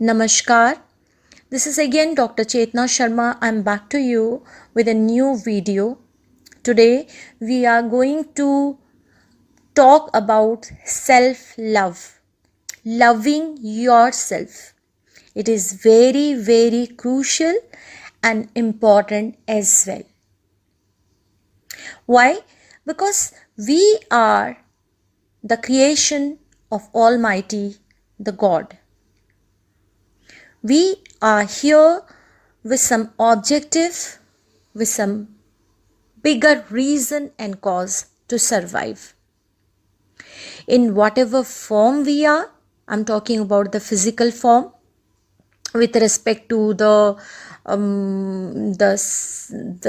Namaskar. This is again Dr. Chetna Sharma. I'm back to you with a new video. Today we are going to talk about self-love. Loving yourself. It is very, very crucial and important as well. Why? Because we are the creation of Almighty, the God. We are here with some objective, with some bigger reason and cause to survive. In whatever form we are, I'm talking about the physical form with respect to the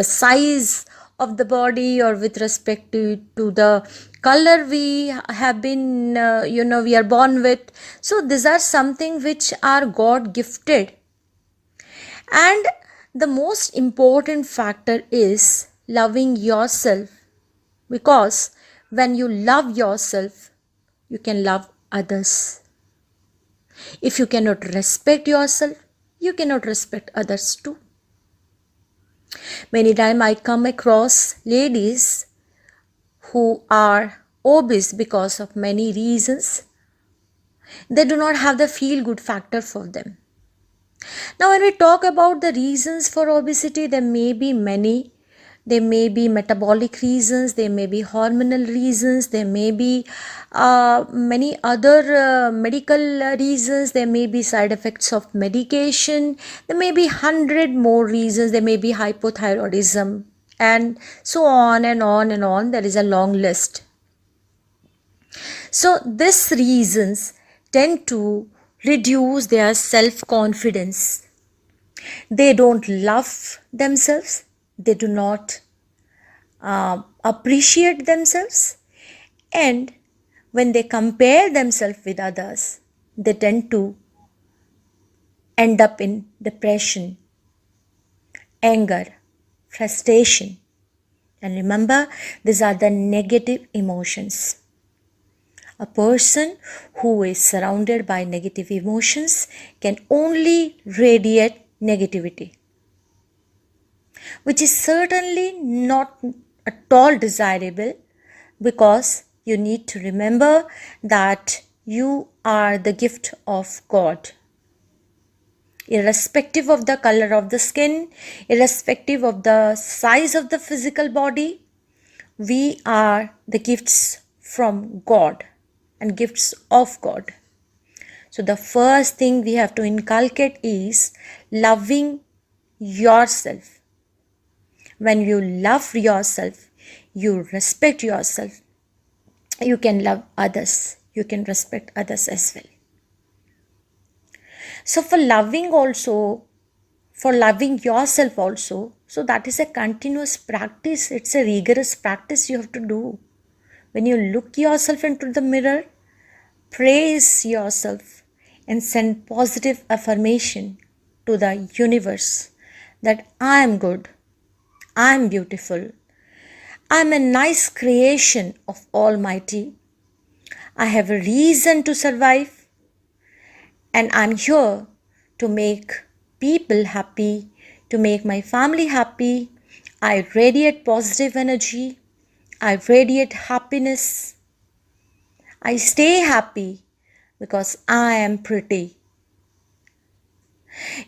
size of the body, or with respect to the color we have been we are born with. So these are something which are God gifted, and the most important factor is loving yourself, because when you love yourself you can love others. If you cannot respect yourself, you cannot respect others too. Many times I come across ladies who are obese because of many reasons. They do not have the feel good factor for them. Now, when we talk about the reasons for obesity, there may be many. There may be metabolic reasons, there may be hormonal reasons, there may be many other medical reasons, there may be side effects of medication, there may be 100 more reasons, there may be hypothyroidism, and so on and on and on. There is a long list. So these reasons tend to reduce their self-confidence. They don't love themselves. They do not appreciate themselves. And when they compare themselves with others, they tend to end up in depression, anger, frustration. And remember, these are the negative emotions. A person who is surrounded by negative emotions can only radiate negativity, which is certainly not at all desirable, because you need to remember that you are the gift of God. Irrespective of the color of the skin, irrespective of the size of the physical body, we are the gifts from God and gifts of God. So the first thing we have to inculcate is loving yourself. When you love yourself, you respect yourself, you can love others, you can respect others as well. So for loving yourself also, so that is a continuous practice. It's a rigorous practice you have to do. When you look yourself into the mirror, praise yourself and send positive affirmation to the universe that I am good, I am beautiful, I am a nice creation of Almighty, I have a reason to survive, and I am here to make people happy, to make my family happy. I radiate positive energy, I radiate happiness, I stay happy because I am pretty.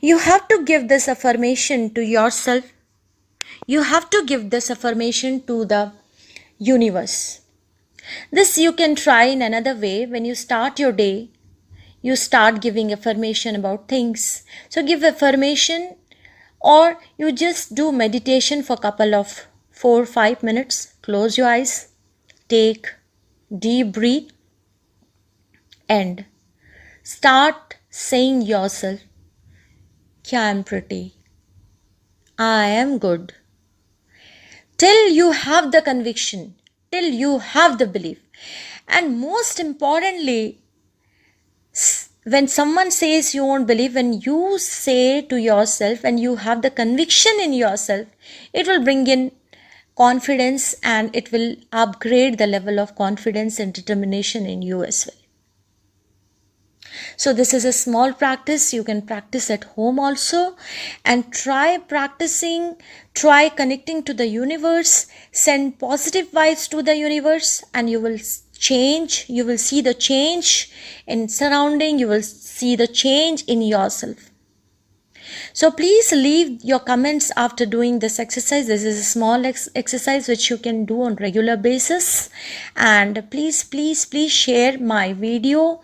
You have to give this affirmation to yourself. You have to give this affirmation to the universe. This you can try in another way. When you start your day, you start giving affirmation about things. So give affirmation, or you just do meditation for a couple of 4-5 minutes. Close your eyes, take deep breath, and start saying yourself, I am pretty, I am good. Till you have the conviction, till you have the belief. And most importantly, when someone says you won't believe, when you say to yourself, when you have the conviction in yourself, it will bring in confidence, and it will upgrade the level of confidence and determination in you as well. So this is a small practice. You can practice at home also, and try practicing, try connecting to the universe, send positive vibes to the universe, and you will change. You will see the change in surrounding. You will see the change in yourself. So please leave your comments after doing this exercise. This is a small exercise which you can do on regular basis. And please share my video.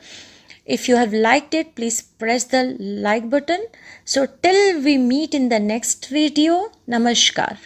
If you have liked it, please press the like button. So till we meet in the next video, Namaskar.